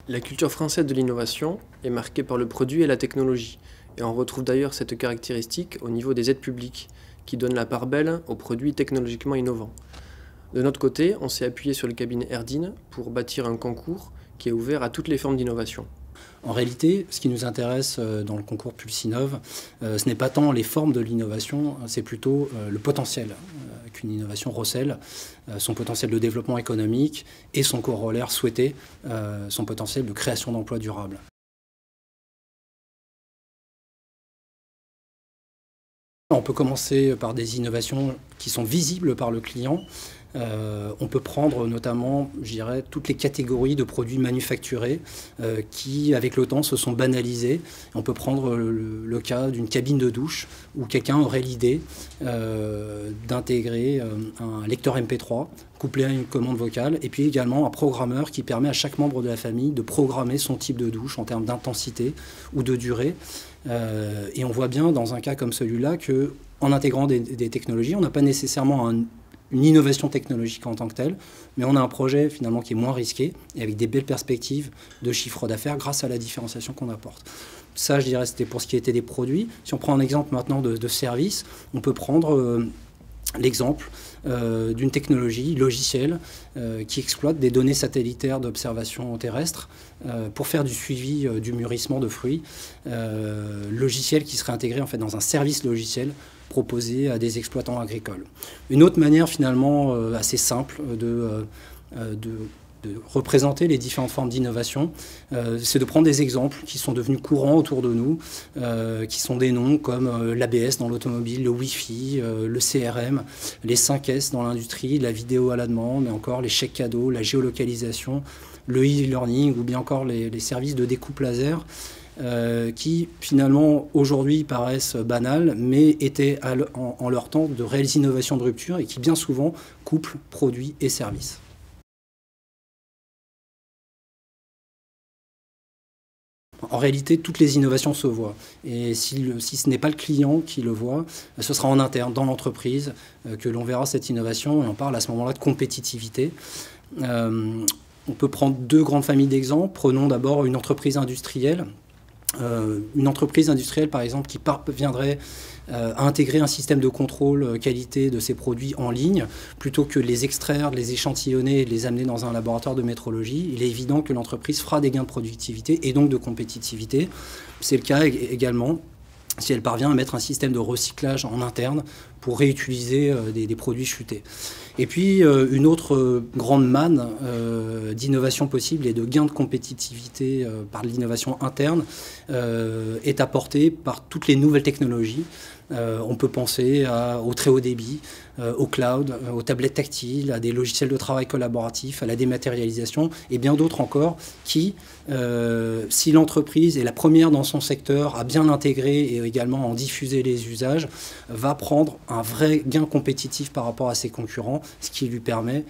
La culture française de l'innovation est marquée par le produit et la technologie, et on retrouve d'ailleurs cette caractéristique au niveau des aides publiques, qui donnent la part belle aux produits technologiquement innovants. De notre côté, on s'est appuyé sur le cabinet Erdine pour bâtir un concours qui est ouvert à toutes les formes d'innovation. En réalité, ce qui nous intéresse dans le concours Pulsinov, ce n'est pas tant les formes de l'innovation, c'est plutôt le potentiel qu'une innovation recèle, son potentiel de développement économique et son corollaire souhaité, son potentiel de création d'emplois durables. On peut commencer par des innovations qui sont visibles par le client. On peut prendre notamment, je dirais, toutes les catégories de produits manufacturés qui, avec le temps, se sont banalisés. On peut prendre le cas d'une cabine de douche où quelqu'un aurait l'idée d'intégrer un lecteur MP3 couplé à une commande vocale, et puis également un programmeur qui permet à chaque membre de la famille de programmer son type de douche en termes d'intensité ou de durée. Et on voit bien dans un cas comme celui-là qu'en intégrant des technologies, on n'a pas nécessairement une innovation technologique en tant que telle, mais on a un projet finalement qui est moins risqué et avec des belles perspectives de chiffre d'affaires grâce à la différenciation qu'on apporte. Ça, je dirais, c'était pour ce qui était des produits. Si on prend un exemple maintenant de services, on peut prendre l'exemple d'une technologie logicielle qui exploite des données satellitaires d'observation terrestre pour faire du suivi du mûrissement de fruits, logiciel qui serait intégré en fait dans un service logiciel proposé à des exploitants agricoles. Une autre manière finalement assez simple de représenter les différentes formes d'innovation, c'est de prendre des exemples qui sont devenus courants autour de nous, qui sont des noms comme l'ABS dans l'automobile, le Wi-Fi, le CRM, les 5S dans l'industrie, la vidéo à la demande, mais encore les chèques cadeaux, la géolocalisation, le e-learning ou bien encore les services de découpe laser, qui finalement aujourd'hui paraissent banals, mais étaient en leur temps de réelles innovations de rupture et qui bien souvent couplent produits et services. En réalité, toutes les innovations se voient. Et si ce n'est pas le client qui le voit, ce sera en interne, dans l'entreprise, que l'on verra cette innovation. Et on parle à ce moment-là de compétitivité. On peut prendre deux grandes familles d'exemples. Prenons d'abord une entreprise industrielle. Une entreprise industrielle, par exemple, qui viendrait à intégrer un système de contrôle qualité de ses produits en ligne, plutôt que de les extraire, de les échantillonner et de les amener dans un laboratoire de métrologie, il est évident que l'entreprise fera des gains de productivité et donc de compétitivité. C'est le cas également si elle parvient à mettre un système de recyclage en interne pour réutiliser des produits chutés. Et puis une autre grande manne d'innovation possible et de gains de compétitivité par l'innovation interne est apportée par toutes les nouvelles technologies. On peut penser au très haut débit, au cloud, aux tablettes tactiles, à des logiciels de travail collaboratif, à la dématérialisation et bien d'autres encore qui, si l'entreprise est la première dans son secteur à bien l'intégrer et également à en diffuser les usages, va prendre un vrai gain compétitif par rapport à ses concurrents, ce qui lui permet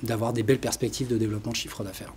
d'avoir des belles perspectives de développement de chiffre d'affaires.